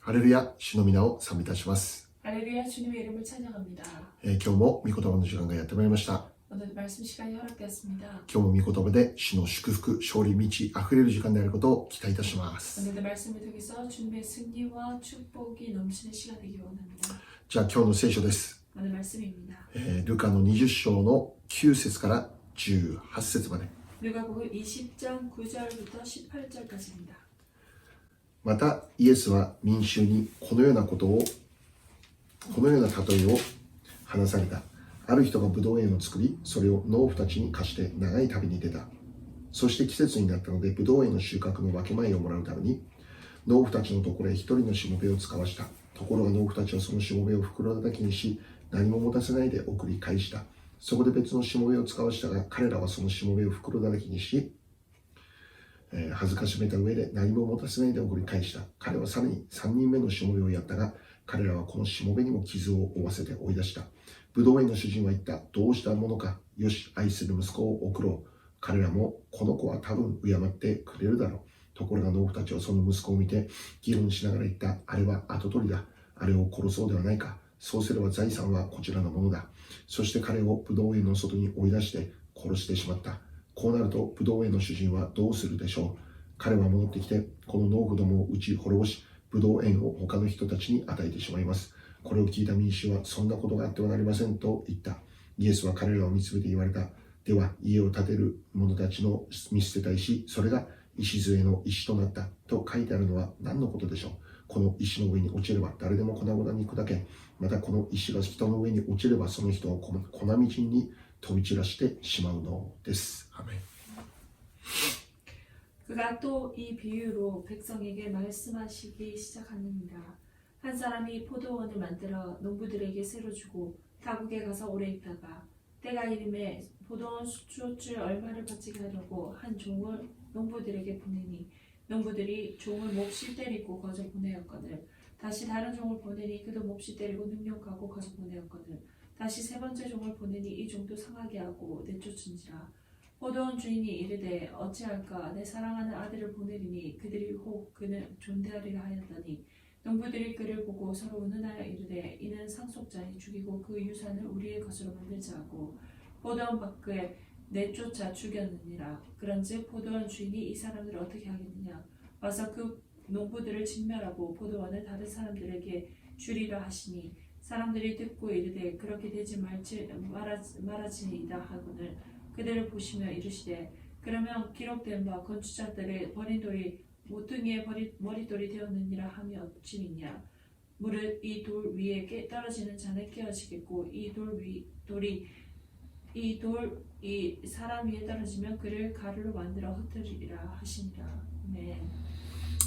ハレルヤ、主の皆を賛美いたします。 할렐루야 주님의 이름을 찬양합니다. 今日も御言葉の時間がやってまいりました。 오늘 말씀 시간이 허락되었습니다. 今日も御言葉で主の祝福、勝利、満ち溢れる時間であることを期待いたします。 오늘도 말씀을 통해서 주님의 승리와 축복이 넘치는 시간 되기 원합니다. じゃあ今日の聖書です。 오늘 말씀입니다. ルカの20章の9節から18節まで。 누가복음 20장 9절부터 18절까지입니다. またイエスは民衆にこのような例えを話された。ある人がブドウ園を作り、それを農夫たちに貸して長い旅に出た。そして季節になったので、ブドウ園の収穫の分け前をもらうために、農夫たちのところへ一人のしもべを使わした。ところが農夫たちはそのしもべを袋叩きにし、何も持たせないで送り返した。そこで別のしもべを使わしたが、彼らはそのしもべを袋叩きにし、恥ずかしめた上で何も持たせないで送り返した。彼はさらに3人目のしもべをやったが、彼らはこのしもべにも傷を負わせて追い出した。ブドウ園の主人は言った。どうしたものか。よし、愛する息子を送ろう。彼らもこの子は多分敬ってくれるだろう。ところが農夫たちはその息子を見て議論しながら言った。あれは跡取りだ。あれを殺そうではないか。そうすれば財産はこちらのものだ。そして彼をブドウ園の外に追い出して殺してしまった。こうなるとブドウ園の主人はどうするでしょう。彼は戻ってきてこの農夫どもを打ち滅ぼし、ブドウ園を他の人たちに与えてしまいます。これを聞いた民衆はそんなことがあってはなりませんと言った。イエスは彼らを見つめて言われた。では家を建てる者たちの見捨てた石、それが礎の石となったと書いてあるのは何のことでしょう。この石の上に落ちれば誰でも粉々に砕け、またこの石が人の上に落ちればその人を粉道に飛び散らしてしまうのです。アメン。 그가 또 이 비유로 백성에게 말씀하시기 시작하느니라. 한 사람이 포도원을 만들어 농부들에게 새로 주고 타국에 가서 오래 있다가 때가 이름에 포도원 수출 얼마를 바치게 하려고 한 종을 농부들에게 보내니 농부들이 종을 몹시 때리고 거저 보내었거늘 다시 다른 종을 보내니 그도 몹시 때리고 능욕하고 거저 보내었거늘 다시 세 번째 종을 보내니 이 종도 상하게 하고 내쫓은지라. 포도원 주인이 이르되 어찌할까 내 사랑하는 아들을 보내리니 그들이 혹 그는 존대하리라 하였더니 농부들이 그를 보고 서로 운운하여 이르되 이는 상속자니 죽이고 그 유산을 우리의 것으로 만들자 하고 포도원 밖에 내쫓아 죽였느니라. 그런즉 포도원 주인이 이 사람들을 어떻게 하겠느냐. 와서 그 농부들을 진멸하고 포도원을 다른 사람들에게 주리라 하시니 사람들이 듣고 이르되 그렇게 되지 말아지이다 하고는 그들을 보시며 이르시되 그러면 기록된 바 건축자들의 버린 돌이 모퉁이의 머릿돌이 되었느니라 하며 어찌 믿냐. 무릇 이 돌 위에 떨어지는 자는 깨어지겠고 이 사람 위에 떨어지면 그를 가루로 만들어 흩으리라 하시니라. 네.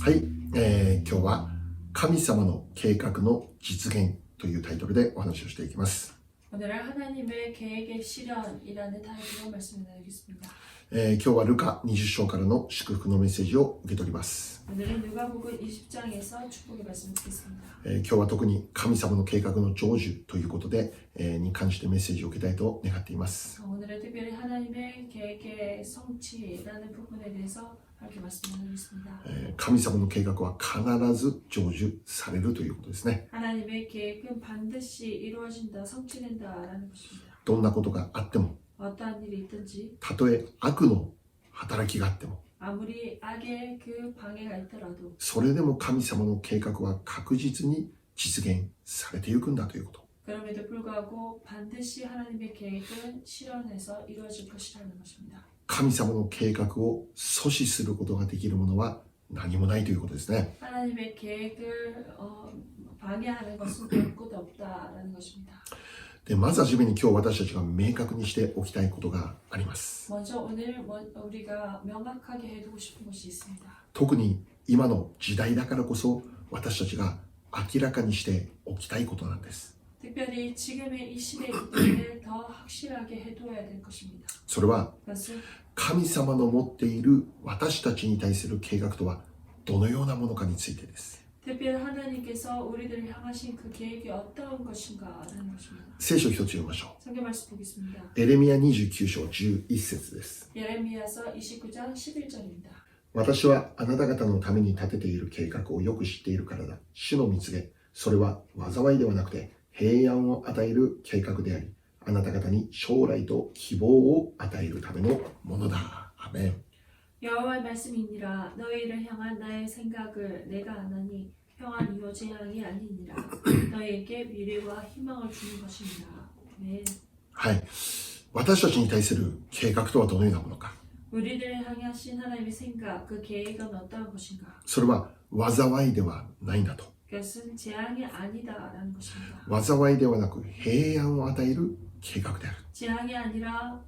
はい、今日は神様の計画の実現というタイトルでお話をしていきます。 오늘은 하나님의 계획의 실현이라는 타이틀로 말씀을 나누겠습니다. 今日はルカ20章からの祝福のメッセージを受け取ります。 오늘은 누가복음 20장에서 축복의 말씀을 듣겠습니다. 今日は特に神様の計画の成就ということで、に関してメッセージを受けたいと願っています。 오늘은 특별히 하나님의 계획의 성취라는 부분에 대해서 함께 말씀을 나누겠습니다. 神様の計画は必ず成就されるということですね。 하나님의 계획은 반드시 이루어진다, 성취된다라는 것입니다. どんなことがあっても、 어떠한 일이 있든지, たとえ悪の働きがあっても、 아무리 악의 그 방해가 있더라도 それでも神様の計画は確実に実現されていくんだということ。 그럼에도 불구하고 반드시 하나님의 계획은 실현해서 이루어질 것이라는 것입니다. 神様の計画を阻止することができるものは何もないということですね。 하나님의 계획을 방해하는 것은 별것 없다라는 것입니다. でまずはじめに今日私たちが明確にしておきたいことがあります。 먼저 오늘 우리가 명확하게 해두고 싶은 것이 있습니다. 特に今の時代だからこそ私たちが明らかにしておきたいことなんです。 특별히 지금의 이 시대이기 때문에 더 확실하게 해둬야 될 것입니다. それは 그것은 神様の持っている私たちに対する計画とはどのようなものかについてです。 특별히 하나님께서 우리들을 향하신 그 계획이 어떤 것인가라는 것입니다. 聖書を一つ読みましょ 성경 말씀 보겠습니다. う。エレミヤ29章11節です。 예레미야서 29장 11절입니다. 私はあなた方のために立てている計画をよく知っているからだ。主の蜜げ、それは災いではなくて平安を与える計画であり、あなた方に将来と希望を与えるためのものだ。アメン。 여호와의 말씀이니라. 너희를 향한 나의 생각을 내가 아나니 평안이요 재앙이 아니니라. 너희에게 미래와 희망을 주는 것이니라. 네. はい。私たちに対する計画とはどのようなものか。 우리를 향하신 하나님의 생각, 그 계획은 어떠한 것인가? それは災いではないんだと。 그것은 재앙이 아니다라는 것입니다. 災いではなく平安を与える計画である。 재앙이 아니라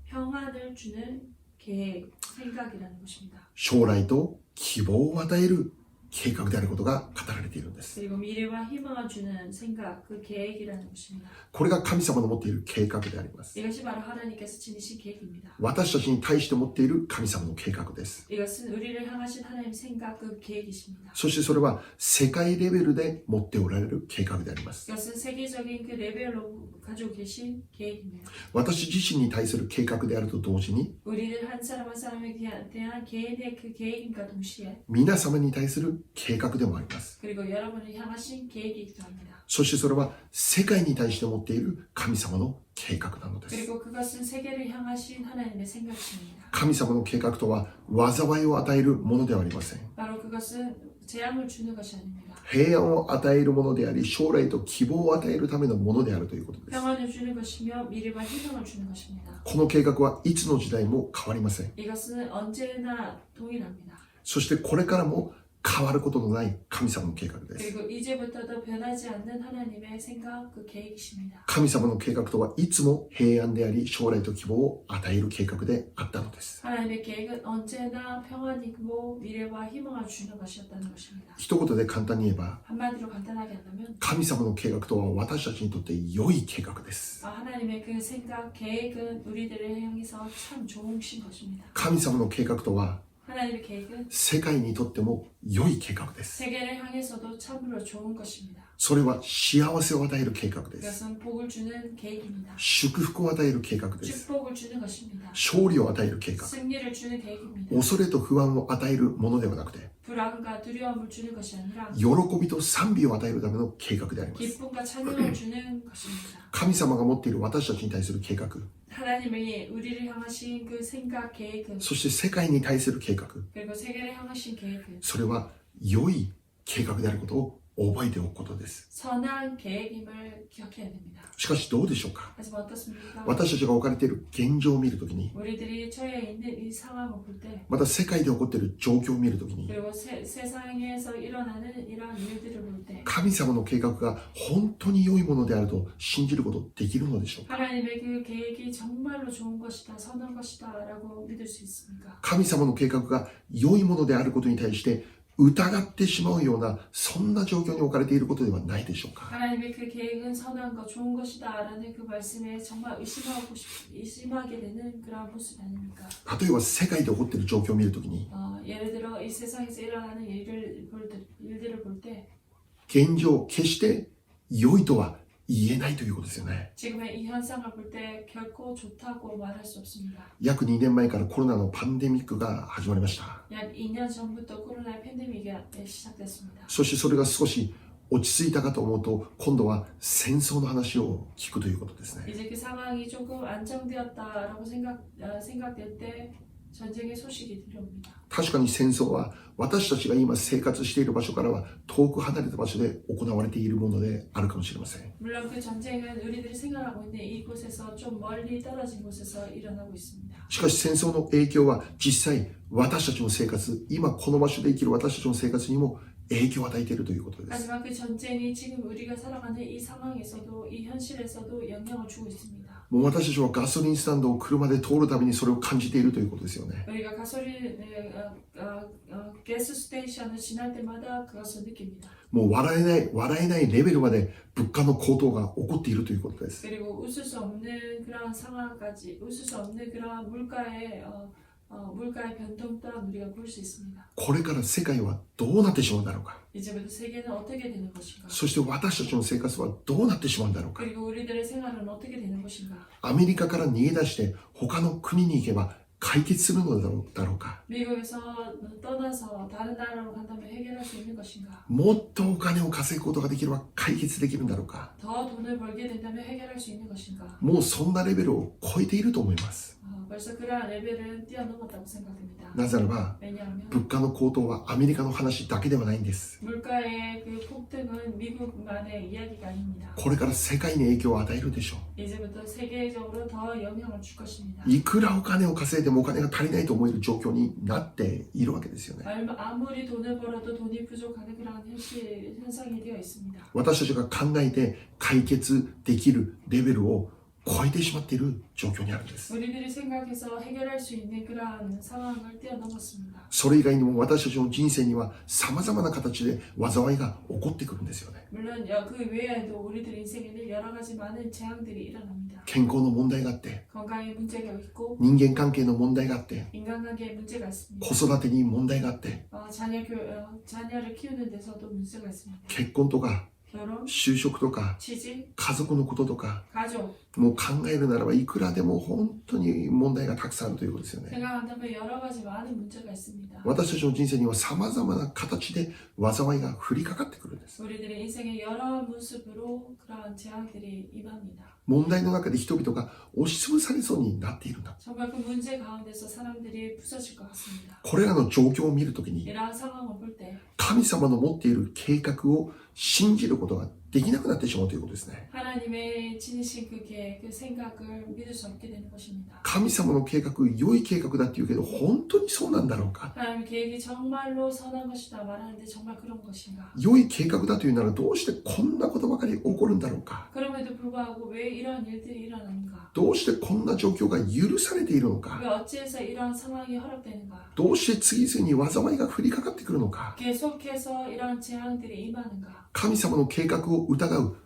평안을 주는 계획, 생각이라는 것입니다. 将来と希望を与える計画であることが語られているんです。 그리고 미래와 희망을 주는 생각, 그 계획이라는 것입니다. これが神様の持っている計画であります。 이것이 바로 하나님께서 지니신 계획입니다. 私たちに対して持っている神様の計画です。 이것은 우리를 향하신 하나님의 생각, 그 계획이십니다. そしてそれは世界レベルで持っておられる計画であります。 이것은 세계적인 그 레벨로 가지고 계신 계획입니다. 私自身に対する計画であると同時に、 우리를 한 사람 한 사람에 대한 개인의 그 계획임과 동시에 皆様に対する計画でもあります。 그리고 여러분을 향하신 계획이기도 합니다. そしてそれは世界に対して持っている神様の計画なのです。 그리고 그것은 세계를 향하신 하나님의 생각입니다. 神様の計画とは災いを与えるものではありません。 바로 그것은 재앙을 주는 것이 아닙니다. 平安を与えるものであり、将来と希望を与えるためのものであるということです。 평안을 주는 것이며 미래와 희망을 주는 것입니다. この計画はいつの時代も変わりません。 이것은 언제나 동일합니다. そしてこれからも変わることのない神様の計画です。 그리고 이제부터도 변하지 않는 하나님의 생각, 그 계획이십니다. 神様の計画とはいつも平安であり、将来と希望を与える計画であったのです。 하나님의 계획은 언제나 평안이고 미래와 희망을 주는 것이었다는 것입니다. 一言で簡単に言えば、 한마디로 간단하게 한다면 神様の計画とは私たちにとって良い計画です。 하나님의 그 생각, 계획은 우리들을 향해서 참 좋으신 것입니다. 神様の計画とは 하나님의 계획은 世界にとっても良い計画です。 세계를 향해서도 참으로 좋은 것입니다. それは幸せを与える計画です。 그것은 복을 주는 계획입니다. 祝福を与える計画です。 축복을 주는 것입니다. 勝利を与える計画。 승리를 주는 계획입니다. 恐れと不安を与えるものではなくて、 불안과 두려움을 주는 것이 아니라 喜びと賛美を与えるための計画であります。 기쁨과 찬양을 주는 것입니다. 神様が持っている私たちに対する計画、 하나님의 우리를 향하신 그 생각, 계획은 そして世界に対する計画、 그리고 세계를 향하신 계획은 それは良い計画であることを覚えておくことです。 선한 계획임을 기억해야 됩니다. しかしどうでしょうか。 하지만 어떻습니까? 私たちが置かれている現状を見るときに、 우리들이 처해 있는 이 상황을 볼 때, また世界で起こっている状況を見るときに、 그리고 세상에서 일어나는 이러한 일들을 볼 때, 神様の計画が本当に良いものであると信じることできるのでしょうか。 하나님의 그 계획이 정말로 좋은 것이다, 선한 것이다 라고 믿을 수 있습니까? 神様の計画が良いものであることに対して疑ってしまうようなそんな状況に置かれていることではないでしょうか。 하나님의 그 계획은 선한 것, 좋은 것이다 라는 그 말씀에 정말 의심하게 되는 그런 모습이 아닙니까? 例えば世界で起こっている状況を見るときに、 예를 들어 이 세상에서 일어나는 일들을 볼 때, 現状決して良いとは言えないということですよね。 지금의 이 현상을 볼 때 결코 좋다고 말할 수 없습니다. 約2年前からコロナのパンデミックが始まりました。 약 2년 전부터 코로나의 팬데믹이 시작됐습니다. そしてそれが少し落ち着いたかと思うと、今度は戦争の話を聞くということですね。 이제 그 상황이 조금 안정되었다라고 생각될 때 전쟁의 소식이 들려옵니다. 確かに戦争は私たちが今生活している場所からは遠く離れた場所で行われているものであるかもしれません。 물론 그 전쟁은 우리들이 생활하고 있는 이곳에서 좀 멀리 떨어진 곳에서 일어나고 있습니다. しかし戦争の影響は実際私たちの生活、今この場所で生きる私たちの生活にも影響を与えているということです。 하지만 그 전쟁이 지금 우리가 살아가는 이 상황에서도 이 현실에서도 영향을 주고 있습니다. もう私たちはガソリンスタンドを車で通るたびにそれを感じているということですよね。 우리가 가스 스테이션을 지날 때마다 그것을 느낍니다. もう笑えないレベルまで物価の高騰が起こっているということです。 그리고 웃을 수 없는 그런 상황까지, 웃을 수 없는 그런 물가의 변동 또한 우리가 볼 수 있습니다. これから世界はどうなってしまうんだろうか。 이제부터 세계는 어떻게 되는 것인가? そして私たちの生活はどうなってしまうんだろうか。 그리고 우리들의 생활은 어떻게 되는 것인가? アメリカから逃げ出して他の国に行けば解決するのだろうか。 미국에서 떠나서 다른 나라로 간다면 해결할 수 있는 것인가? もっとお金を稼ぐことができれば解決できるんだろうか。 더 돈을 벌게 된다면 해결할 수 있는 것인가? もうそんなレベルを超えていると思います。 벌써 그러한 레벨은 뛰어넘었다고 생각됩니다. なぜならば 왜냐하면 物価の高騰はアメリカの話だけではないんです。 물가의 그 폭등은 미국만의 이야기가 아닙니다. これから世界に影響を与えるでしょ 이제부터 세계적으로 더 영향을 줄 것입니다. う。いくらお金を稼いでもお金が足りないと思える状況になっているわけですよね。 아무리 돈을 벌어도 돈이 부족하는 그런 현상이 되어 있습니다. 私たちが考えて解決できるレベルを超えてしまっている状況にあるんです。 우리들이 생각해서 해결할 수 있는 그러한 상황을 뛰어넘었습니다. それ以外にも私たちの人生には様々な形で災いが起こってくるんですよね。 물론 그 외에도 우리들 인생에는 여러 가지 많은 재앙들이 일어납니다. 健康の問題があって、 건강에 문제가 있고 人間関係の問題があって、 인간관계에 문제가 있습니다. 子育てに問題があって、 자녀를 키우는 데서도 문제가 있습니다. 結婚とか 결혼, 就職とか 취직, 家族のこととか、 가족 もう考えるならばいくらでも本当に問題がたくさんあるということですよね。 생각한다면 여러 가지 많은 문제가 있습니다. 私たちの人生には様々な形で災いが降りかかってくるんです。 우리들의 인생의 여러 모습으로 그러한 재앙들이 임합니다. 問題の中で人々が押しつぶされそうになっているんだ。 정말 그 문제 가운데서 사람들이 부서질 것 같습니다. これらの状況を見るときに 이러한 상황을 볼 때 神様の持っている計画を信じることができなくなってしまうということですね。 하나님의 지니신 그 계획, 그 생각을 믿을 수 없게 되는 것입니다. 神様の計画、良い計画だって言うけど本当にそうなんだろうか。 하나님의 계획이 정말로 선한 것이다 말하는데 정말 그런 것인가? 良い計画だというならどうしてこんなことばかり起こるんだろうか。 그럼에도 불구하고 왜 이러한 일들이 일어나는가? どうしてこんな状況が許されているの 왜 か。 어찌해서 이러한 상황이 허락되는가? どうして次々に災いが降りかかってくるのか。 계속해서 이러한 재앙들이 임하는가? 神様の計画を疑う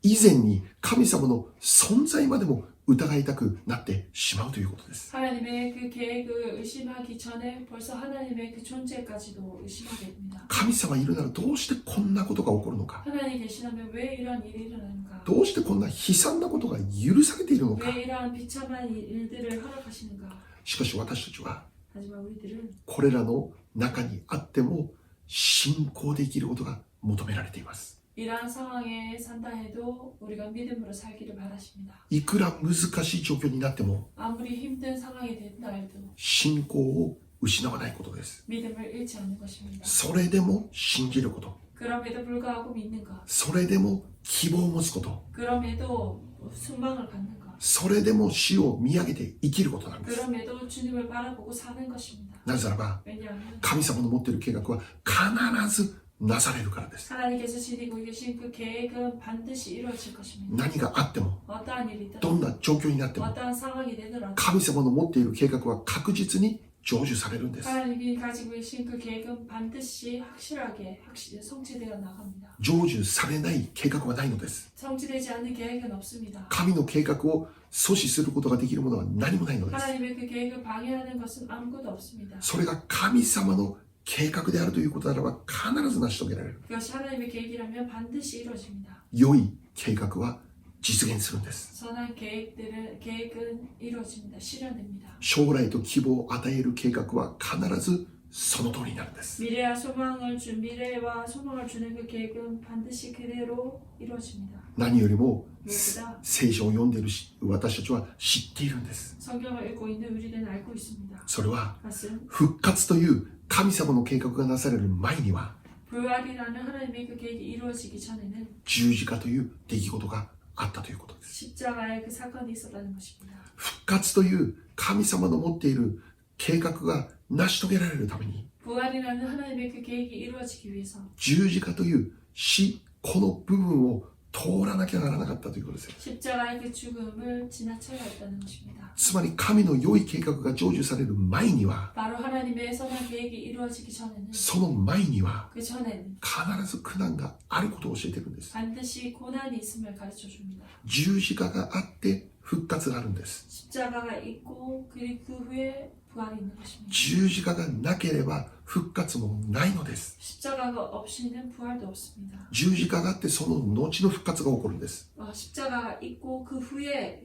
以前に神様の存在までも疑いたくなってしまうということです。 하나님의 그 계획을 의심하기 전에 벌써 하나님의 그 존재까지도 의심하게 됩니다. 神様いるならどうしてこんなことが起こるのか。 하나님 계시다면 왜 이러한 일이 일어나는가? どうしてこんな悲惨なことが許されているのか。 왜 이러한 비참한 일들을 허락하시는가? しかし私たちは 하지만 우리들은 これらの中にあっても信仰で生きることが求められています。 이러한 상황에 산다 해도 우리가 믿음으로 살기를 바라십니다. いくら難しい状況になっても 아무리 힘든 상황이 된다 해도 信仰を失わないことです。 믿음을 잃지 않는 것입니다. それでも信じること。 그럼에도 불구하고 믿는 것, それでも希望を持つこと。 그럼에도 소망을 갖는 것, それでも死を見上げて生きることなんです。 그럼에도 주님을 바라보고 사는 것입니다. なぜならば 왜냐하면 神様の持っている計画は必ずなされるからです。 하나님께서 지니고 계신 그 계획은 반드시 이루어질 것입니다. 何があっても 어떠한 일이 ど 있든 んな状況になっても 어떠한 상황이 되더라도 神様の持っている計画は確実に成就されるんです。 하나님이 가지고 계신 그 계획은 반드시 확실하게 성취되어 나갑니다. 成就されない計画はないのです。 성취되지 않는 계획은 없습니다. 神の計画を阻止することができるものは何もないのです。 하나님의 그 계획을 방해하는 것은 아무것도 없습니다. それが神様の計画であるということならば必ず成し遂げられる。 그것이 하나님의 계획이라면 반드시 이루어집니다. 良い計画は実現するんです。 선한 계획은 이루어집니다. 실현됩니다. 将来と希望を与える計画は必ずその通りになるんです。 미래와 소망을 주는 그 계획은 반드시 그대로 이루어집니다. 何よりも 무엇보다 聖書を読んでいる私たちは知っているんです。 성경을 읽고 있는 우리는 알고 있습니다. それは 그것은 復活という神様の計画がなされる前には 부활이라는 하나님의 그 계획이 이루어지기 전에는 十字架という出来事があったということです。 십자가의 그 사건이 있었다는 것입니다. 復活という神様の持っている計画が成し遂げられるために 부활이라는 하나님의 그 계획이 이루어지기 위해서 十字架という死、この部分を通らなきゃならなかったということです。 십자가의 그 죽음을 지나쳐야 했다는 것입니다. つまり神の良い計画が成就される前には 바로 하나님의 선한 계획이 이루어지기 전에는 その前には 그 전에는 必ず苦難があることを教えているんです。 반드시 고난이 있음을 가르쳐 줍니다. 十字架があって復活があるんです。 십자가가 있고 그 후에 부활이 있는 것입니다. 十字架がなければ復活もないのです。 십자가가 없이는 부활도 없습니다. 十字架があってその後の復活が起こるんです。 십자가가 있고 그 후에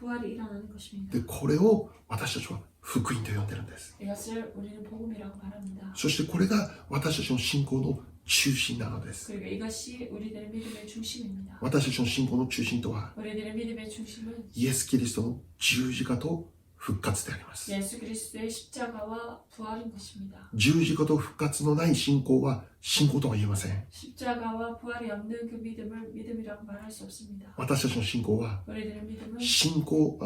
부활이 일어나는 것입니다. で、これを私たちは福音と呼んでるんです。 이것을 우리는 복음이라고 말합니다. そしてこれが私たちの信仰の中心なのです。 그리고 이것이 우리들의 믿음의 중심입니다. 私たちの信仰の中心とは 우리들의 믿음의 중심은 イエス・キリストの十字架と復活であります。 예수 그리스도의 십자가와 부활인 것입니다. 十字架と復活のない信仰は信仰とは言えません。 십자가와 부활이 없는 그 믿음을 믿음이라고 말할 수 없습니다. 私たちの信仰は 우리들의 믿음은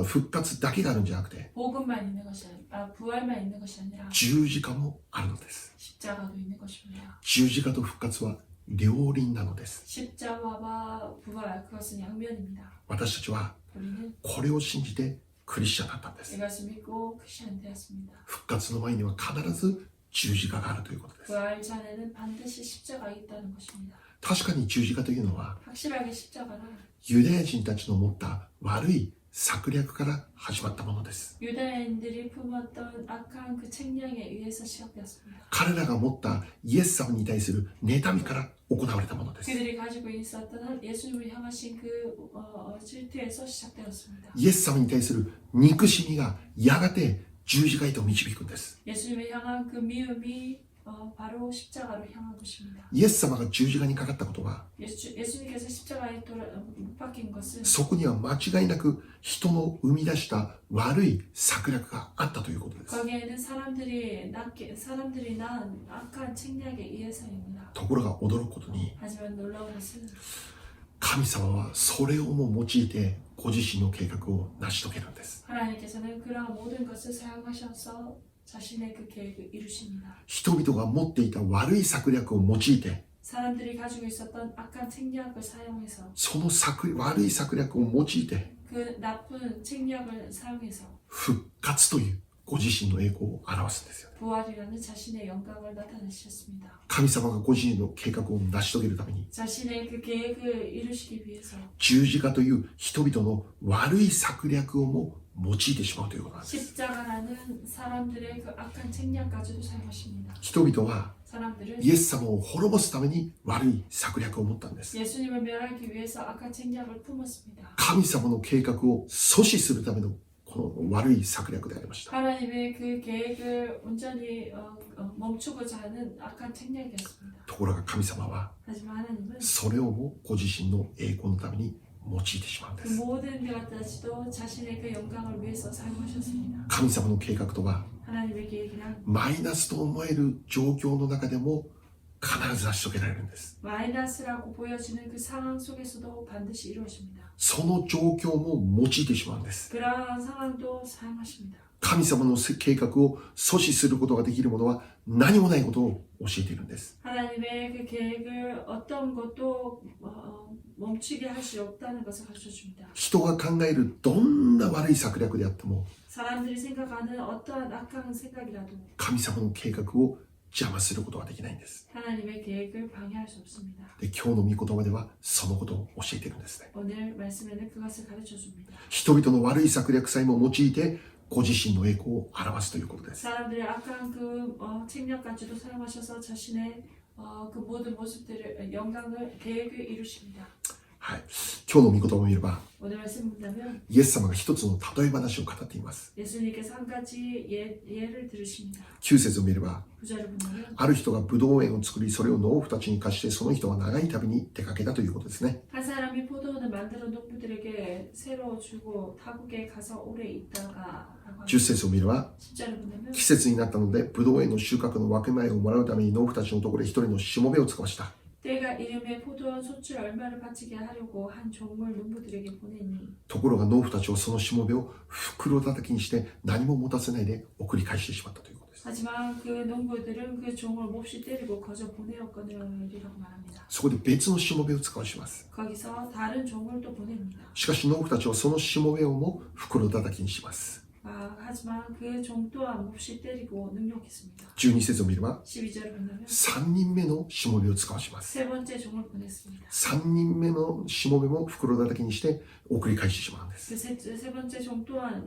復活だけがあるんじゃなくて 복음만 있는 것이 아니라 부활만 있는 것이 아니라 十字架もあるのです。 십자가도 있는 것입니다. 十字架と復活は両輪なのです。 십자가와 부활 그것은 양면입니다. 私たちは 우리는 これを信じてクリスチャンだったんです。 이것을 믿고 크리스천 되었습니다. 復活の前には必ず十字架があるということです。 부활 전에는 반드시 십자가가 있다는 것입니다. 確かに十字架というのは 확실하게 십자가는 ユダヤ人たちの持った悪い策略から始まったものです。 유다인들이 품었던 악한 그 책량에 의해서 시작되었습니다. 彼らが持ったイエス様に対する妬みから行われたものです。 그들이 가지고 있었던 예수님을 향하신 그 질투에서 시작되었습니다. イエス様に対する憎しみがやがて十字架へと導くんです。 예수님을 향한 그 미움이 바로 십자가로 향한 것입니다. イエス様が十字架にかかったことは 예수님께서 십자가에 못 박힌 것은 そこには間違いなく人の生み出した悪い策略があったということです。 거기에는 사람들이 난 악한 책략에 의해서입니다. ところが驚くことに 하지만 놀라운 것은 神様はそれをも用いてご自身の計画を成し遂げるんです。 하나님께서는 그러한 모든 것을 사용하셔서 자신의 그 계획을 이루십니다. 人々が持っていた悪い策略を用いて 사람들이 가지고 있었던 악한 책략을 사용해서 その悪い策略を用いて 그 나쁜 책략을 사용해서 復活というご自身の栄光を表すんですよね。 부활이라는 자신의 영광을 나타내셨습니다. 神様がご自身の計画を成し遂げるために 자신의 그 계획을 이루시기 위해서 十字架という人々の悪い策略をも用いてしまうということなんです。 십자가라는 사람들의 그 악한 책략까지도 사용하십니다. 人々は 사람들은 イエス様を滅ぼすために悪い策略を持ったんです。 예수님을 멸하기 위해서 악한 책략을 품었습니다. 神様の計画を阻止するためのこの悪い策略でありました。 하나님의 그 계획을 온전히 멈추고자 하는 악한 책략이었습니다. ところが神様は 하지만 하나님은 それをもご自身の栄光のために用いてしまうんで 그 す。 모든 것까지도 자신의 그 영광을 위해서 사용하셨습니다. 神様の計画とは 하나님의 계획이란 マイナスと思える状況の中でも必ず成し遂げられるんです。 마이너스라고 보여지는 그 상황 속에서도 반드시 이루어집니다. その状況も用いてしまうんです。 그러한 상황도 사용하십니다. 神様の計画を阻止することができるものは何もないことを教えているんです。 하나님의 그 계획을 어떤 것도 멈추게 할 수 없다는 것을 가르쳐줍니다. 人が考えるどんな悪い策略であっても 사람들이 생각하는 어떠한 악한 생각이라도 神様の計画を邪魔することはできないんです。 하나님의 계획을 방해할 수 없습니다. で、今日の御言葉ではそのことを教えているんですね。 오늘 말씀에는 그것을 가르쳐줍니다. 人々の悪い策略さえも用いてご自身の栄光を表すということです。 사람들의 악한 그 책략까지도 사용하셔서 자신의 그 모든 모습들을 영광을 계획을 이루십니다. はい、今日の御言葉を見れば 오늘 말씀 본다면 イエス様が一つの例え話を語っています。 예수님께서 한 가지 예를 들으십니다. 9節を見れば 구절을 본다면 ある人がブドウ園を作りそれを農夫たちに貸してその人は長い旅に出かけたということですね。 한 사람이 포도원을 만들어 농부들에게 새로 주고 타국에 가서 오래 있다가 10節を見れば 10절을 본다면 季節になったのでブドウ園の収穫の分け前をもらうために農夫たちのところで一人のしもべを使わした。 때가 이름에 포도원 소출 얼마를 바치게 하려고 한 종을 농부들에게 보내니 ところが農夫たちはそのしもべを袋叩きにして何も持たせないで送り返してしまったということです。 하지만 그 농부들은 그 종을 몹시 때리고 거저 보내었거니라고 말합니다. そこで別のしもべを使わします。 거기서 다른 종을 또 보냅니다. しかし農夫たちはそのしもべをも袋叩きにします。 하지만 그 종 또한 몹시 때리고 능욕했습니다. 12節を見れば 12절을 본다면 3人目のしもべを使わします。 세 번째 종을 보냈습니다. 3人目のしもべも袋叩きにして送り返してしまうんです。 세 번째 종 또한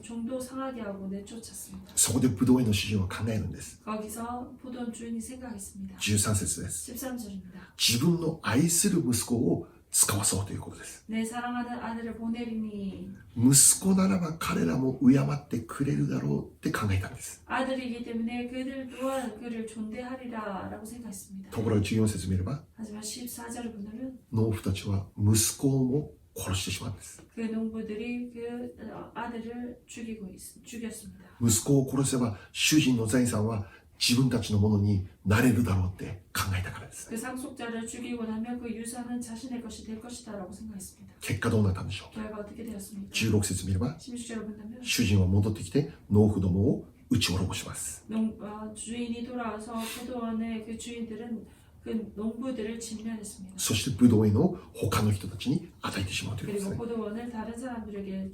종도 상하게 하고 내쫓았습니다. そこでブドウ園の主人は考えるんです。 거기서 포도원 주인이 생각했습니다. 13節です。 13절입니다. 自分の愛する息子を使わそうということです。 내 사랑하는 아들을 보내리니 息子ならば彼らも敬ってくれるだろうって考えたんです。 아들이기 때문에 그들 또한 그를 존대하리라 라고 생각했습니다. ところが14節見れば 하지만 14절을 본다면 農夫たちは息子をも殺してしまうんです。 그 농부들이 그 아들을 죽였습니다. 息子を殺せば主人の財産は自分たちのものになれるだろうって考えたからです。 그 상속자를 죽이고 나면 그 유산은 자신의 것이 될 것이다 라고 생각했습니다. 結果どうなったんでしょう。 결과 어떻게 되었습니까? 16節見れば 16절을 본다면 主人は戻ってきて農夫どもを撃ち滅ぼします。 주인이 돌아와서 포도원의 그 주인들은 그 농부들을 진멸했습니다. そしてブドウ園を他の人たちに与えてしまうということです 그리고 ね。 포도원을 다른 사람들에게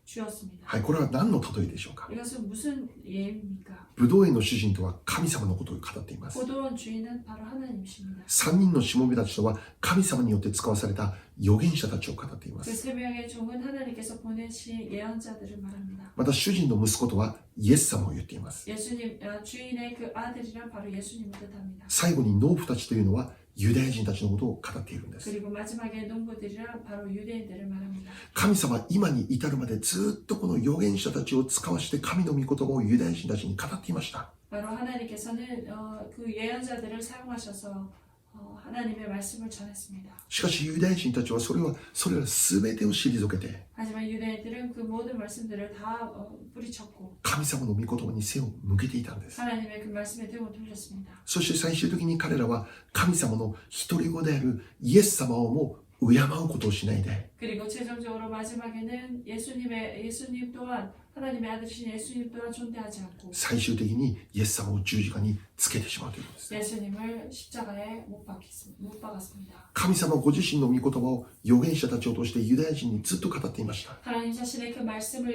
주었습니다. はい、これは何の例えでしょうか。 이것은 무슨 예입니까? ブドウ園の主人とは神様のことを語っています。 포도원 주인은 바로 하나님이십니다. 3人のしもべたちとは神様によって使わされた預言者たちを語っていま 그 す。 세 명의 종은 하나님께서 보내신 예언자들을 말합니다. また主人の息子とはイエス様を言っています。 주인의 그 아들이란 바로 예수님을 뜻합니다. 最後に農夫たちというのはユダヤ人たちのことを語っているんです。 그리고 마지막에 농부들이란 바로 유대인들을 말합니다. 神様は今に至るまでずっとこの預言者たちを使わして神の御言葉をユダヤ人たちに語っていました。 바로 하나님께서는 그 예언자들을 사용하셔서 하나님의 말씀을 전했습니다. しかしユダヤ人たちはそれら全てを退けて 하지만 유대인들은 그 모든 말씀들을 다 뿌리쳤고 神様の御言葉に背を向けていたんです。 하나님의 그 말씀에 등을 돌렸습니다. そして最終的に彼らは神様の一人子であるイエス様をも敬うことをしないで 그리고 최종적으로 마지막에는 예수님 또한 하나님의 아들이신 예수님 또한 존대하지 않고 最終的にイエス様を十字架につけてしまうということです。 예수님을 십자가에 못 박았습니다. 神様ご自身の御言葉を預言者たちを通してユダヤ人にずっと語っていました。 하나님 자신의 그 말씀을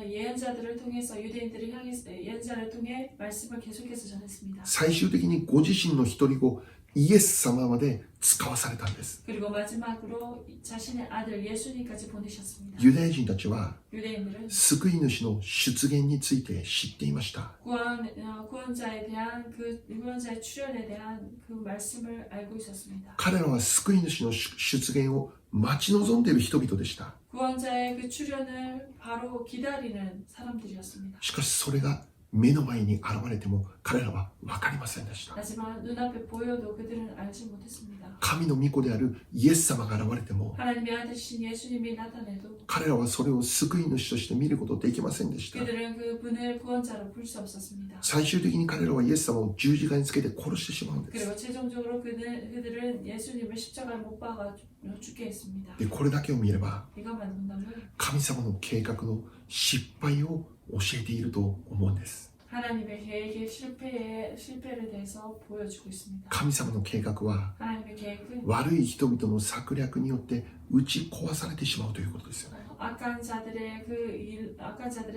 예언자들을 통해서 유대인들을 향해서 예언자를 통해 말씀을 계속해서 전했습니다. 最終的にご自身の一人子イエス様まで使わされたんです。 그리고 마지막으로 자신의 아들 예수님까지 보내셨습니다. ユダヤ人たちは 유대인들은 救い主の出現について知っていました。 구원자에 대한 구원자의 출현에 대한 그 말씀을 알고 있었습니다. 彼らは救い主の出現を待ち望んでいる人々でした。 구원자의 그 출현을 바로 기다리는 사람들이었습니다. しかしそれが目の前に現れても彼らは分かりませんでした。 하지만 눈앞에 보여도 그들은 알지 못했습니다. 神の御子であるイエス様が現れても 하나님의 아들이신 예수님이 나타내도 彼らはそれを救い主として見ることできませんでした。 그들은 그분을 구원자로 볼 수 없었습니다. 最終的に彼らはイエス様を十字架につけて殺してしまうんです。 그리고 최종적으로 그들은 예수님을 십자가에 못 박아 죽게 했습니다. でこれだけを見れば 이것만 본다면 神様の計画の失敗を教えていると思うんです。 하나님의 계획의 실패를 대해서 보여주고 있습니다. 神様の計画は 하나님의 계획은 悪い人々の策略によって打ち壊されてしまうということですよね。 악한 자들의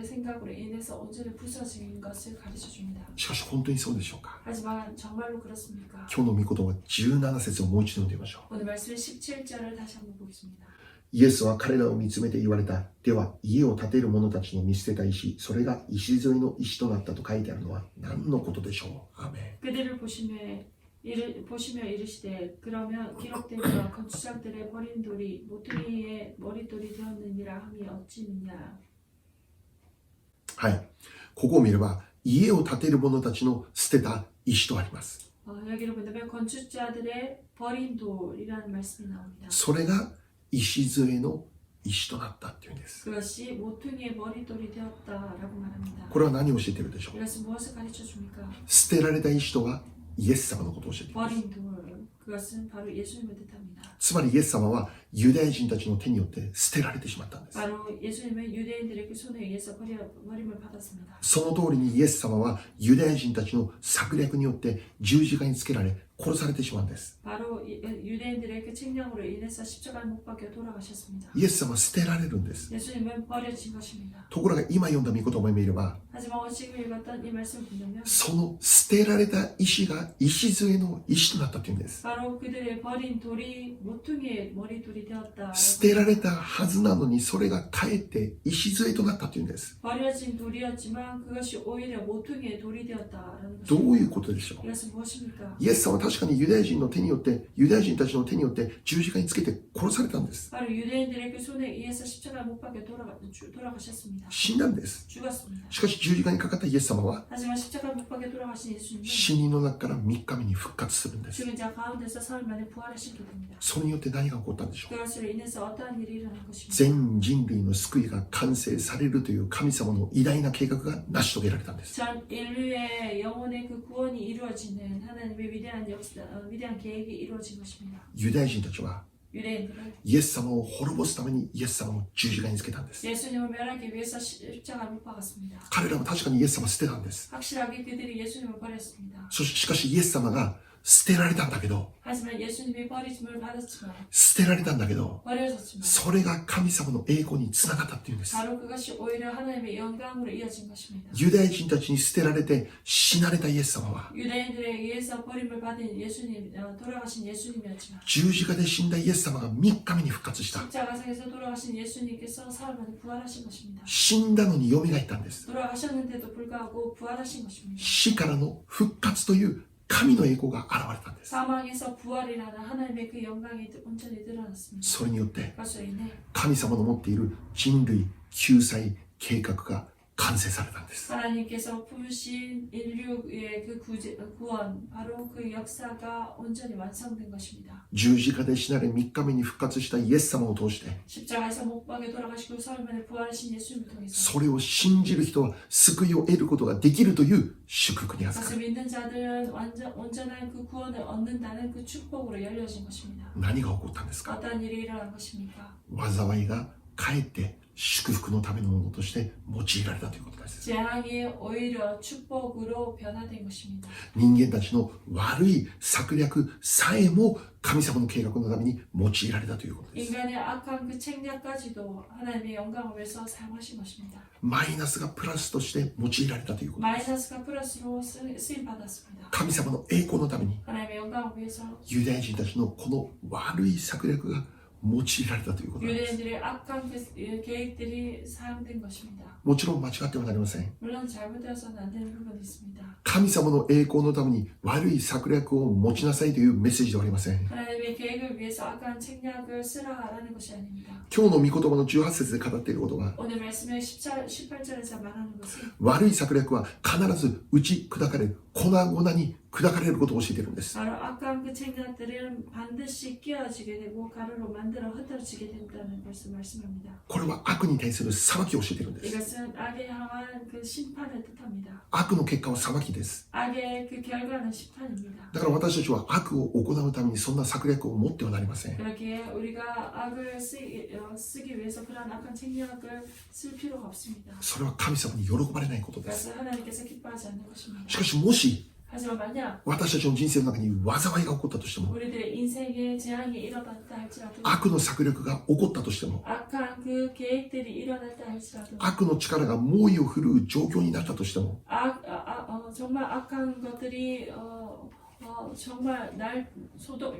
생각으로 인해서 온전히 부서진 것을 가르쳐 줍니다. しかし本当にそうでしょうか。 하지만 정말로 그렇습니까? 今日の御言葉17節をもう一度読んでみましょう。 오늘 말씀 17절을 다시 한번 보겠습니다. イエスは彼らを見つめて言われた。では家を建てる者たちの見捨てた石、それが礎の石となったと書いてあるのは何のことでしょう。アーメン。 그들을 보시며 이르시되 그러면 기록되며 건축자들의 버린 돌이 모퉁이의 머릿돌이 되었느니라 함이 어찌느냐. はい。ここを見れば家を建てる者たちの捨てた石とあります。 여기를 본다면 건축자들의 버린 돌이라는 말씀이 나옵니다. それが礎の石となったっていうんです。 그것이 모퉁이의 머릿돌이 되었다라고 말합니다. これは何を教えているでしょう。 이것은 무엇을 가르쳐 줍니까? 捨てられた石とはイエス様のことを教えています。 버린 돌. 그것은 바로 예수님을 뜻합니다. つまりイエス様はユダヤ人たちの手によって捨てられてしまったんです。 바로 예수님은 유대인들의 그 손에 의해서 버림을 받았습니다. その通りにイエス様はユダヤ人たちの策略によって十字架につけられ殺されてしまうんです。 바로 유대인들의 그 책령으로 인해서 십자가에 못 박혀 돌아가셨습니다. イエス様は捨てられるんです。 예수님은 버려진 것입니다. ところが今読んだ御言葉を見れば 하지만 지금 읽었던 이 말씀을 보면 その捨てられた石が礎の石となったというんです。 바로 그들의 버린 돌이 모퉁이의 머리돌이 되었다. 捨てられたはずなのにそれがかえって石となったというんです。 버려진 돌이었지만 그것이 오히려 모퉁이의 돌이 되었다라는 ど 것입니다. ういうことでしょう。 이것은 무엇입니까? イエス様は確かにユダヤ人の手によって、ユダヤ人たちの手によって十字架につけて殺されたんです。 바로 유대인들의 그 손에 의해서 십자가에 못 박혀 돌아가셨습니다. 死んだんです。 죽었습니다. しかし十字架にかかったイエス様は 하지만 십자가에 못 박혀 돌아가신 예수님은 死人の中から3日目に復活するんです。 죽은 자 가운데서 사흘 만에 부활하시게 됩니다. それによって何が起こったんでしょう。 그것으로 인해서 어떠한 일이 일어난 것입니다. 全人類の救いが完成されるという神様の偉大な計画が成し遂げられたんです。 전 인류의 영혼의 그 구원이 이루어지는 하나님의 위대한 계획이 이루어진 것입니다. ユダヤ人たちは 유대인들은 イエス様を滅ぼすためにイエス様を十字架につけたんです。 예수님을 멸하기 위해서 십자가에 못 박았습니다. 彼らは確かにイエス様を捨てたんです。 확실하게 그들이 예수님을 버렸습니다. しかしイエス様が捨てられたんだけど、 하지만 예수님이 버리심을 받았지만 捨てられたんだけど、 버려졌지만 それが神様の栄光につながったっていうんです。 바로 그것이 오히려 하나님의 영광으로 이어진 것입니다. ユダヤ人たちに捨てられて死なれたイエス様は 유대인들에 의해서 버림을 받은 예수님, 돌아가신 예수님이었지만 十字架で死んだイエス様が3日目に復活した。 십자가상에서 돌아가신 예수님께서 사흘 만에 부활하신 것입니다. 死んだのに蘇ったんです。 돌아가셨는데도 불구하고 부활하신 것입니다. 死からの復活という神の栄光が現れたんです。 사망에서 부활이라는 하나님의 그 영광이 온전히 드러났습니다. それによって 그것으로 인해 神様の持っている人類救済計画が完成されたんです。 하나님께서 품으신 인류의 그 구원, 바로 그 역사가 온전히 완성된 것입니다. 十字架で死なれ3日目に復活したイエス様を通して 십자가에서 목박에 돌아가시고 사흘 만에 부활하신 예수님을 통해서 それを信じる人は救いを得ることができるという祝福に預か 그것을 る。 믿는 자들은 온전한 그 구원을 얻는다는 그 축복으로 열려진 것입니다. 何が起こったんですか。 어떤 일이 일어난 것입니까? 災いがかえって祝福のためのものとして用いられたということです。 재앙이 오히려 축복으로 변화된 것입니다. 人間たちの悪い策略さえも神様の計画のために用いられたということです。 인간의 악한 그 책략까지도 하나님의 영광을 위해서 사용하신 것입니다. マイナスがプラスとして用いられたということです。 마이너스가 플러스로 쓰임 받았습니다. 神様の栄光のために 하나님의 영광을 위해서 ユダヤ人たちのこの悪い策略が用いられたということです。 유대인들의 악한 계획들이 사용된 것입니다. もちろん間違ってはなりません。 물론 잘못되어서는 안 되는 부분이 있습니다. 神様の栄光のために悪い策略を持ちなさいというメッセージではありません。 하나님의 계획을 위해서 악한 책략을 쓰라라는 것이 아닙니다. 今日の御言葉の18節で語っていることは、 오늘 말씀의 18절에서 말하는 것은 悪い策略は必ず打ち砕かれる、粉々に砕かれることを教えているんです。 바로 악한 그 책략들은 반드시 끼어지게 되고 가루로 만들어 흩어지게 된다는 것을 말씀합니다. これは悪に対する裁きを教えているんです。 이것은 악에 향한 그 심판을 뜻합니다. 悪の結果は裁きです。 악의 그 결과는 심판입니다. だから私たちは悪を行うためにそんな策略を持ってはなりません。 그렇게 우리가 악을 쓰기 위해서 그런 악한 책략을 쓸 필요가 없습니다. それは神様に喜ばれないことです。 그것은 하나님께서 기뻐하지 않는 것입니다. しかしもし 하지만 만약 私たちの人生の中に災いが起こったとしても、 우리들의 인생에 재앙이 일어났다 할지라도 悪の策略が起こったとしても、 악한 그 계획들이 일어났다 할지라도 悪の力が猛威を振るう状況になったとしても、 정말 악한 것들이 정말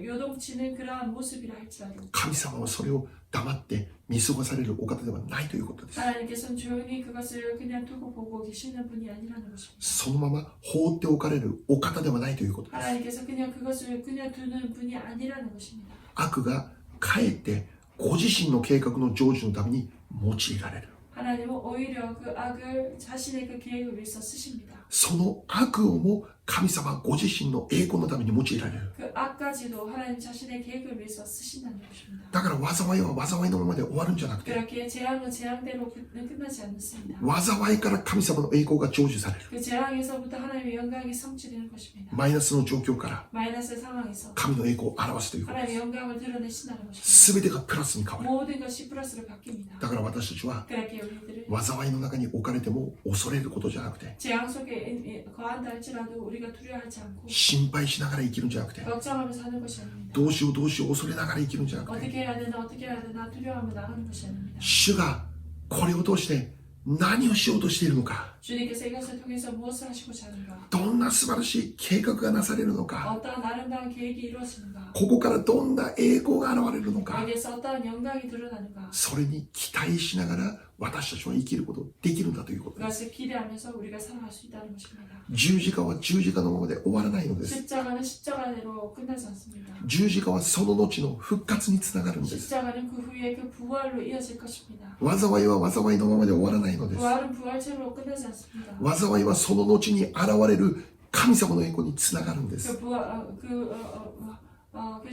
요동치는 그러한 모습이라 할지라도 神様はそれを黙って見過ごされるお方ではないということです。 하나님께서는 조용히 그것을 그냥 두고 보고 계시는 분이 아니라는 것입니다. そのまま放っておかれるお方ではないということです。 하나님께서 그냥 그것을 그냥 두는 분이 아니라는 것입니다. 悪がかえってご自身の計画の成就のために用いられる。 하나님은 오히려 그 악을 자신의 그 계획을 위해서 쓰십니다. その悪をも神様ご自身の栄光のために用いられる。 그 악까지도 하나님 자신의 계획을 위해서 쓰신다는 것입니다. だから災いは災いのままで終わるんじゃなくて、 그렇게 재앙은 재앙대로는 끝나지 않습니다. 災いから神様の栄光が成就される。 그 재앙에서부터 하나님의 영광이 성취되는 것입니다. マイナスの状況から 마이너스 상황에서 神の栄光を表すということで 하나님의 영광을 드러내신다는 것입니다. す。全てがプラスに変わる。 모든 것이 플러스로 바뀝니다. だから私たちは 그렇게 우리들은 災いの中に置かれても恐れることじゃなくて、 재앙 속에 우리에게 거한다 할지라도 우리가 두려워하지 않고 心配しながら生きるんじゃなくて 걱정하며 사는 것이 아닙니다. どうしようどうしよう恐れながら生きるんじゃなくて 어떻게 해야 되나 어떻게 해야 되나 두려워하며 나가는 것이 아닙니다. 主がこれを通して何をしようとしているのか 주님께서 이것을 통해서 무엇을 하시고자 하는가 どんな素晴らしい計画がなされるのか 어떠한 아름다운 계획이 이루어지는가 ここからどんな栄光が現れるのか 여기에서 어떠한 영광이 드러나는가 それに期待しながら私たちは生きることできるんだということです 그것을 기대하면서 우리가 살아갈 수 있다는 것입니다. 十字架は十字架のままで終わらないのです 십자가는 십자가대로 끝나지 않습니다. 十字架はその後の復活につながるんです 십자가는 그 후에 그 부활로 이어질 것입니다. 災いは災いのままで終わらないのです 부활은 부활체로 끝나지 않습니다. 災いはその後に現れる神様の栄光につながるんです 그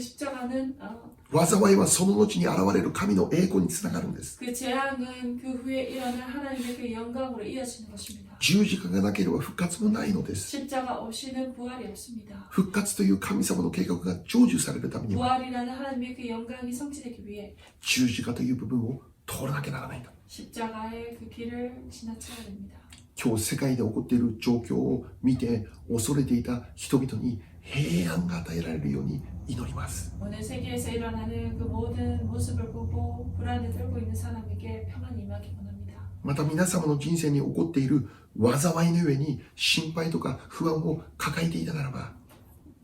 십자가는 災いはその後に現れる神の栄光につながるんです 그 재앙은 그 후에 일어날 하나님의 그 영광으로 이어지는 것입니다. 十字架がなければ復活もないのです 십자가 없이는 부활이 없습니다. 復活という神様の計画が成就されるためには 부활이라는 하나님의 그 영광이 성취되기 위해 十字架という部分を通らなきゃならないんだ 십자가의 그 길을 지나쳐야 됩니다. 今日世界で起こっている状況を見て恐れていた人々に平安が与えられるように祈ります 오늘 세계에서 일어나는 그 모든 모습을 보고 불안에 떨고 있는 사람에게 평안이 임하기 원합니다. また皆様の人生に起こっている災いの上に心配とか不安を抱えていたならば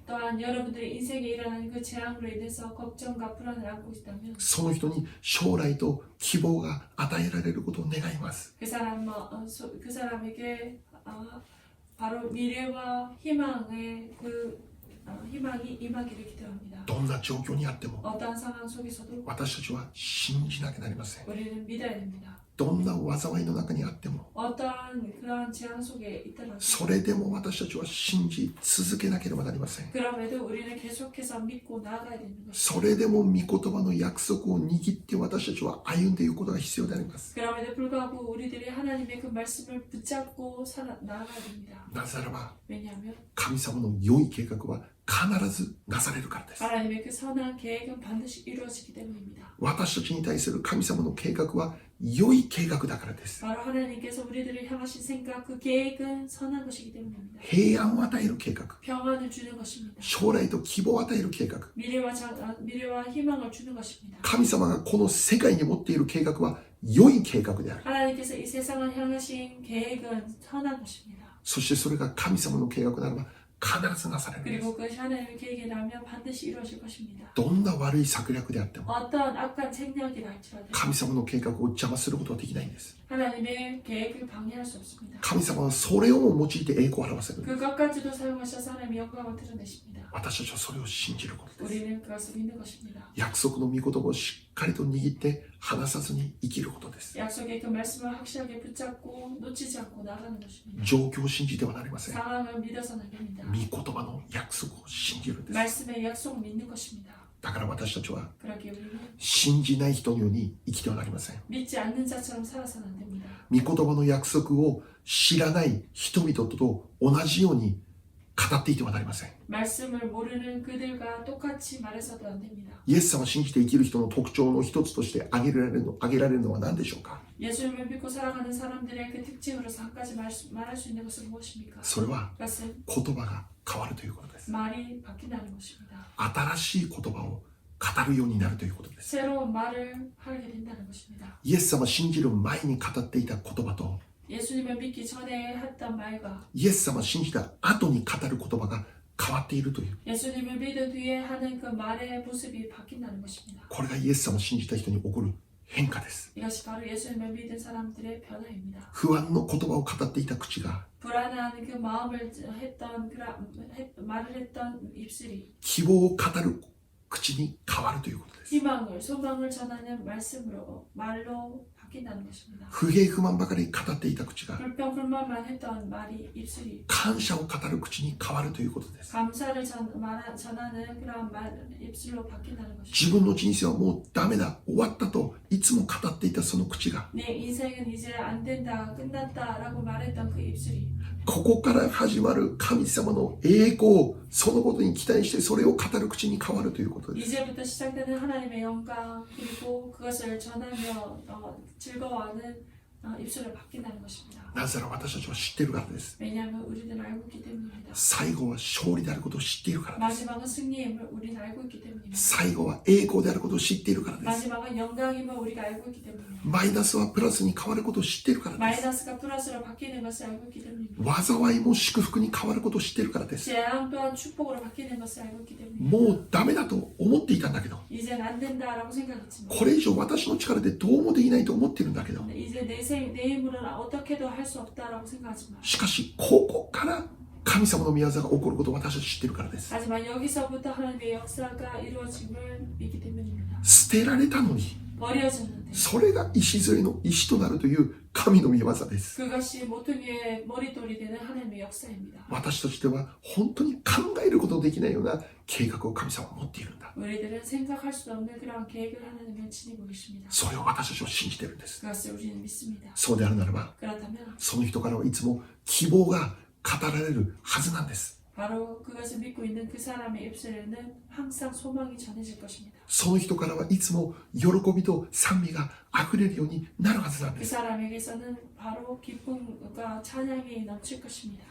또한 여러분들의 인생에 일어나는 그 재앙으로 인해서 걱정과 불안을 안고 있다면 その人に将来と希望が与えられることを願います 그 사람에게 바로 미래와 희망의 희망이 임하기를 기도합니다. どんな状況にあっても 어떠한 상황 속에서도 私たちは信じなきゃなりません 우리는 믿어야 됩니다. どんな災いの中にあっても 어떠한 그러한 재앙 속에 있더라도 それでも私たちは信じ続けなければなりません 그럼에도 우리는 계속해서 믿고 나아가야 되는 것입니다. それでも御言葉の約束を握って私たちは歩んでいくことが必要であります 그럼에도 불구하고 우리들이 하나님의 그 말씀을 붙잡고 나아가야 됩니다. なぜならば 왜냐하면 神様の良い計画は必ずなされるからです 하나님의 그 선한 계획은 반드시 이루어지기 때문입니다. 私たちに対する神様の計画は良い計画だからです 바로 하나님께서 우리들을 향하신 생각 그 계획은 선한 것이기 때문입니다. 平安を与える計画 평안을 주는 것입니다. 将来と希望を与える計画 미래와 희망을 주는 것입니다. 神様がこの世界に持っている計画は良い計画である 하나님께서 이 세상을 향하신 계획은 선한 것입니다. そしてそれが神様の計画ならば必ずなされるんです 그리고 그것이 하나님의 계획이라면 반드시 이루어질 것입니다. どんな悪い策略であっても 어떤 악한 생략이라 할지라도 神様の計画を邪魔することはできないんです 하나님의 계획을 방해할 수 없습니다. 神様はそれをも用いて栄光を表せるんです 그것까지도 사용하셔서 하나님의 영광을 드러내십니다. 私たちはそれを信じることです 우리는 그것을 믿는 것입니다. 約束の御言葉をしっかりと握って離さずに生きることです 약속의 그 말씀을 확실하게 붙잡고 놓치지 않고 나가는 것입니다. 状況を信じてはなりません 상황을 믿어서는 안 됩니다. 御言葉の約束を信じるんです 말씀의 약속을 믿는 것입니다. だから私たちは 그러기에 우리는 信じない人のように生きてはなりません 믿지 않는 자처럼 살아서는 안 됩니다. 御言葉の約束を知らない人々と同じように語っていてはなりません 말씀을 모르는 그들과 똑같이 말해서도 안 됩니다. イエス様を信じて生きる人の特徴の一つとして挙げられるのは何でしょうか 예수님을 믿고 살아가는 사람들의 그 특징으로서 한 가지 말할 수 있는 것은 무엇입니까? それは 그것은 言葉が変わるということです 말이 바뀐다는 것입니다. 新しい言葉を語るようになるということです 새로운 말을 하게 된다는 것입니다. イエス様を信じる前に語っていた言葉と 예수님을 믿기 전에 했던 말과 イエス様を信じた後に語る言葉が変わっているという 예수님을 믿은 뒤에 하는 그 말의 모습이 바뀐다는 것입니다. これがイエス様を信じた人に起こる変化です 이것이 바로 예수님을 믿은 사람들의 변화입니다. 不安の言葉を語っていた口が 불안한 그 마음을 말을 했던 입술이 希望を語る口に変わるということです 희망을 소망을 전하는 말로 바뀐다는 것입니다. 不平不満ばかり語っていた口が 불평불만만 했던 말이 입술이 感謝を語る口に変わるということです 감사를 전하는 그런 입술로 바뀐다는 것입니다. 自分の人生はもうダメだ終わったといつも語っていたその口が 내 인생은 이제 안 된다 끝났다라고 말했던 그 입술이 ここから始まる神様の栄光そのことに期待してそれを語る口に変わるということです 이제부터 시작되는 하나님의 영광 그리고 그것을 전하며 즐거워하는 입술을 바뀐다는 것입니다. なぜなら私たちは知っているからです。 왜냐하면 우리는 알고 있기 때문입니다. 最後は勝利であることを知っているからです。 마지막은 승리임을 우리는 알고 있기 때문입니다. 最後は栄光であることを知っているからです。 마지막은 영광임을 우리가 알고 있기 때문입니다. マイナスはプラスに変わることを知っているからです。 마이너스가 플러스로 바뀌는 것을 알고 있기 때문입니다. 災いも祝福に変わることを知っているからです。 재앙 또한 축복으로 바뀌는 것을 알고 있기 때문입니다. もうダメだと思っていたんだけど、 이젠 안 된다라고 생각했지만 これ以上私の力でどうもできないと思っているんだけど、 이제 내 힘으로는 어떻게도 할 수 없다라고 생각하지만 しかしここから神様の御業が起こることを私は知っているからです。 하지만 여기서부터 하나님의 역사가 이루어짐을 믿기 때문입니다. 捨てられたのに、 버려졌는데 それが礎の石となるという神の御業です。 그것이 모퉁이의 머릿돌이 되는 하나님의 역사입니다. 私たちでは本当に考えることのできないような計画を神様は持っているんだ。 우리들은 생각할 수 없는 그런 계획을 하나님은 지니고 계십니다. それを私たちは信じているんです。 그것을 우리는 믿습니다. そうであるならば、 그렇다면 その人からはいつも希望が語られるはずなんです。 바로 그것을 믿고 있는 그 사람의 입술에는 항상 소망이 전해질 것입니다. その人からはいつも喜びと賛美が溢れるようになるはずなんで 그 す。 사람에게서는 바로 기쁨과 찬양이 넘칠 것입니다.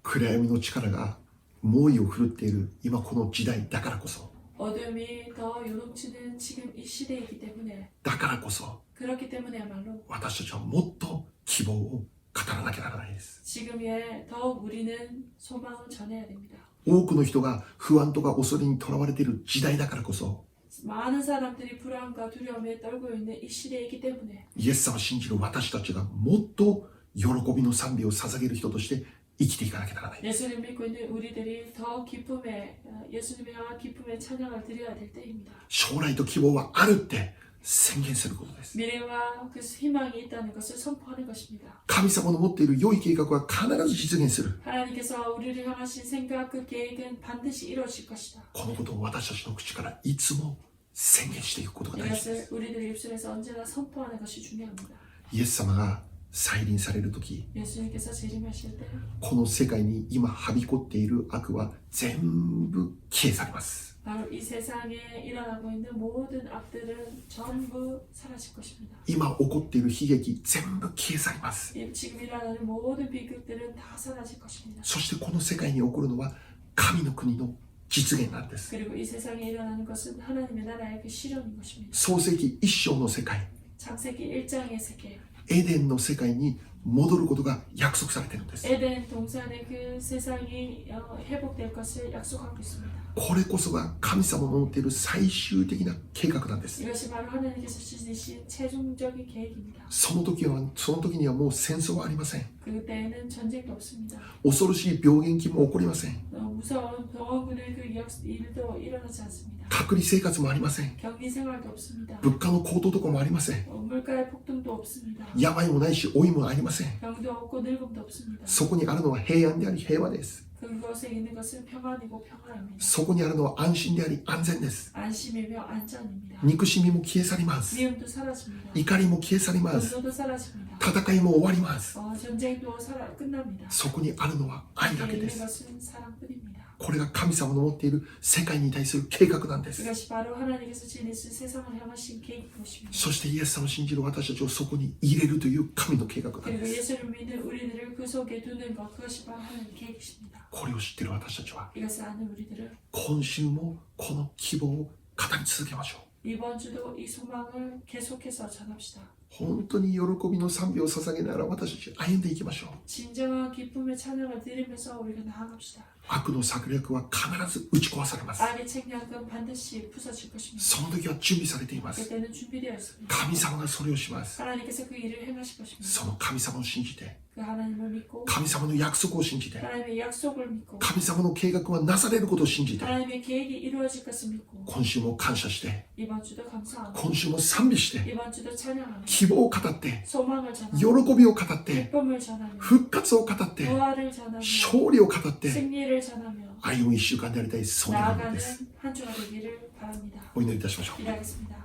暗闇の力が猛威を振るっている今この時代だからこそ、 어둠이 더 요동치는 지금 이 시대이기 때문에 だからこそ 그렇기 때문에야말로 私たちはもっと希望を語らなきゃならないです。 지금에 더욱 우리는 소망을 전해야 됩니다. 多くの人が不安とか恐れにとらわれている時代だからこそ、 많은 사람들이 불안과 두려움에 떨고 있는 이 시대이기 때문에 イエス様を信じる私たちがもっと喜びの賛美を捧げる人として生きていかなきゃならない。 예수를 믿고 있는 우리들이 더 기쁨에 예수님을 향한 기쁨의 찬양을 드려야 될 때입니다. 将来と希望はあるって宣言することです。 미래와 그 희망이 있다는 것을 선포하는 것입니다. 神様の持っている良い計画は必ず実現する。 하나님께서 우리를 향하신 생각 그 계획은 반드시 이루어질 것이다. このことを私たちの口からいつも宣言していくことが大事です。 이것을 우리들의 입술에서 언제나 선포하는 것이 중요합니다. イエス様が再臨されるとき、 예수님께서 재림하실 때 この世界に今はびこっている悪は全部消え去ります。 바로 이 세상에 일어나고 있는 모든 악들은 전부 사라질 것입니다. 今起こっている悲劇全部消え去ります。 지금 일어나는 모든 비극들은 다 사라질 것입니다. そしてこの世界に起こるのは神の国の実現なんです。 그리고 이 세상에 일어나는 것은 하나님의 나라의 그 실현인 것입니다. 創世記一章の世界、 창세기 1장의 세계, エデンの世界に戻ることが約束されているんです。 에덴 동산의 그 세상이 회복될 것을 약속하고 있습니다. これこそが神様の持っている最終的な計画なんです。 이것이 바로 하나님께서 지니신 최종적인 계획입니다. その時にはもう戦争はありません。 그때에는 전쟁도 없습니다. 恐ろしい病原菌も起こりません。 무서운 병원군의 그 일도 일어나지 않습니다. 隔離生活もありません。 격리 생활도 없습니다. 物価の高騰とかもありません。 물가의 폭등도 없습니다. 病もないし老いもありません。 병도 없고 늙음도 없습니다. そこにあるのは平安であり平和です。 그것에 있는 것은 평안이고 평화입니다. そこにあるのは安心であり安全です。 안심이며 안전입니다. 憎しみも消え去ります。 미움도 사라집니다. 怒りも消え去ります。 분노도 사라집니다. 戦いも終わります。 전쟁도 끝납니다. そこにあるのは愛だけ 거기에 で 있는 す。 것은 사랑뿐입니다. これが神様の持っている世界に対する計画なんです。 그것이 바로 하나님께서 지니신 세상을 향하신 계획인 것입니다. そしてイエス様を信じる私たちをそこに入れるという神の計画なん 그리고 です。 예수를 믿는 우리들을 그 속에 두는 것 그것이 바로 하나님의 계획이십니다. これを知っている私たちは 이것을 아는 우리들은 今週もこの希望を語り続けましょう。 이번 주도 이 소망을 계속해서 전합시다. 本当に喜びの賛美を捧げながら私たち歩んでいきましょう。 진정한 기쁨의 찬양을 드리면서 우리가 나아갑시다. 悪の策略は必ず打ち壊されます。 악의 책략은 반드시 부서질 것입니다. その時は準備されています。 그때는 준비되어 있습니다. 神様がそれをします。 하나님께서 그 일을 행하실 것입니다. その神様を信じて、 그 하나님을 믿고 神様の約束を信じて、 하나님의 약속을 믿고 神様の計画はなされることを信じて、 하나님의 계획이 이루어질 것을 믿고 今週も感謝して、 이번 주도 감사하고 今週も賛美して、 이번 주도 찬양하며 希望を語って、 소망을 喜 전하며 びを語って、 기쁨을 전하며 復活を語って、 부활을 전하며 勝利を語って、 승리를 전하며 歩む一週間でありたい、そうなの 나아가는 です。 한 주가 되기를 바랍니다. お祈りいたしましょう。 기도하겠습니다.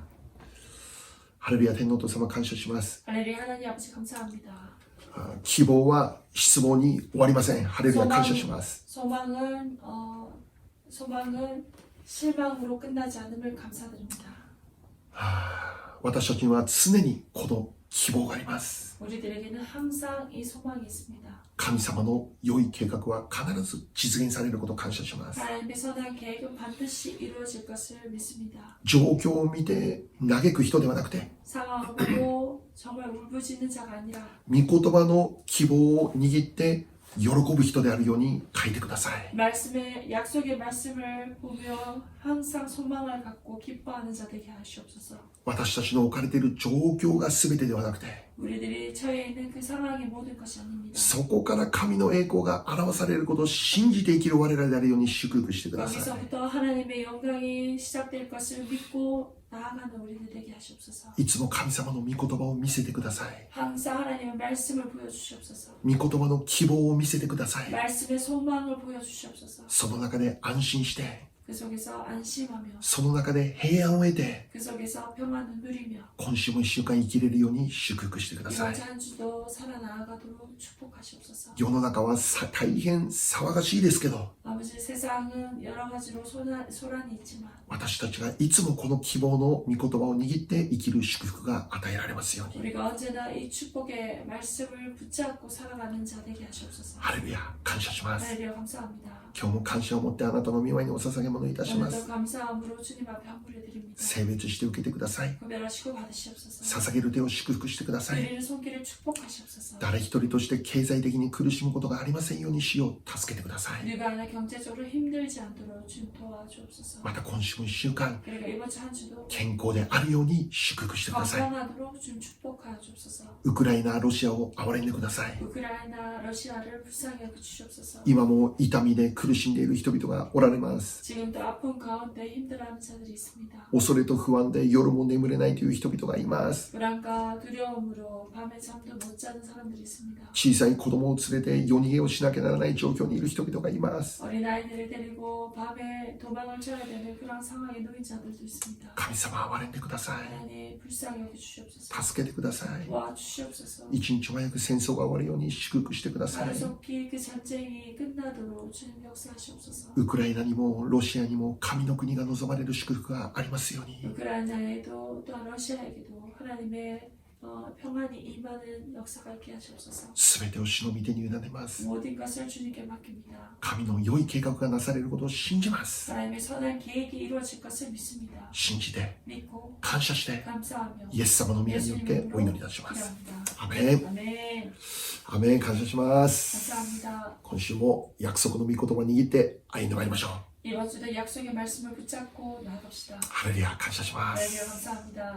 ハレルヤ天皇と様感謝します。 할렐루야 하나님 아버지 감사합니다. 希望は失望に終わりません。ハレルヤ感謝します。 소망은 실망으로 끝나지 않음을 감사드립니다. 私たちには常にこの希望があります。 우리들에게는 항상 이 소망이 있습니다. 神様の良い計画は必ず実現されることを感謝します。 하나님의 선한 계획은 반드시 이루어질 것을 믿습니다. 状況を見て嘆く人ではなくて、 상황을 보고 정말 울부짖는 자가 아니라 御言葉の希望を握って喜ぶ人であるように書いてください。 말씀의 약속의 말씀을 보며 항상 소망을 갖고 기뻐하는 자 되게 하시옵소서. 私たちの置かれている状況が全てではなくて、 우리들이 처해 있는 그 상황이 모든 것이 아닙니다. そこから神の栄光が表されることを信じて生きる我らであるように祝福してください。 여기서부터 하나님의 영광이 시작될 것을 믿고 나아가는 우리들 되게 하시옵소서. いつも神様の御言葉を見せてください。 항상 하나님의 말씀을 보여주시옵소서. 御言葉の希望を見せてください。 말씀의 소망을 보여주시옵소서. その中で安心して、 그 속에서 안심하며 その中で平安を得て、 그 속에서 평안을 누리며 今週も一週間生きれるように祝福してくださ 이번 い。 한 주도 살아나가도록 축복하시옵소서. 世の中は大変騒がしいですけど、 아버지 세상은 여러 가지로 소란이 있지만 私たちがいつもこの希望の御言葉を握って生きる祝福が与えられますように。 우리가 언제나 이 축복의 말씀을 붙잡고 살아가는 자 되게 하시옵소서. ハレルヤ、感謝します。 할렐루야 감사합니다. 今日も感謝を持ってあなたの御前にお捧げ物いたしま 오늘도 す。 감사함으로 주님 앞에 헌물해 드립니다. 性別して受けてください。 구별하시고 받으시옵소서. 捧げる手を祝福してください。 드리는 손길을 축복하시옵소서. 誰一人として経済的に苦しむことがありませんようにしよう。助けてください。 우리가 하나 경제적으로 힘들지 않도록 주님 도와주옵소서. また今週も一週間、 그리고 이번 주 한 주도 健康であるように祝福してください。 건강하도록 주님 축복하여 주옵소서. ウクライナ、ロシアを憐れんでください。 우크라이나, 러시아를 불쌍히 여겨 주시옵소서. 今も痛みで苦しんでいる人々がおられます。 지금도 아픔 가운데 힘들어하는 자들이 있습니다. 恐れと不安で夜も眠れないという人々がいます。 불안과 두려움으로 밤에 잠도 못 자는 사람들이 있습니다. 小さい子供を連れて夜逃げをしなきゃならない状況にいる人々がいます。 어린아이들을 데리고 밤에 도망을 쳐야 되는 그런 상황에 놓인 자들도 있습니다. 神様、憐れんでください。 하나님 불쌍히 여겨 주시옵소서. 助けてください。 도와주시옵소서. 一日も早く戦争が終わるように祝福してください。 하루속히 그 전쟁이 끝나도록 주님 역사하시옵소서. ウクライナにもロシアにも神の国が望まれる祝福がありますように。 우크라이나에도 또한 러시아에게도 하나님의 평안이 임하는 역사가 있게 하시옵소서. すべてを主の御手に委ねます。 모든 것을 주님께 맡깁니다. 神の良い計画がなされることを信じます。 하나님의 선한 계획이 이루어질 것을 믿습니다. 信じて、 믿고 感謝して、 감사하며 イエス様の皆によってお祈りいたします。 기도합니다. アメン。 아멘. アメン。感謝します。 감사합니다. 今週も約束の御言葉を握って歩んでまいりましょう。 이번 주도 약속의 말씀을 붙잡고 나아갑시다. ハレルヤ、感謝しま 할렐루야 す。 감사합니다.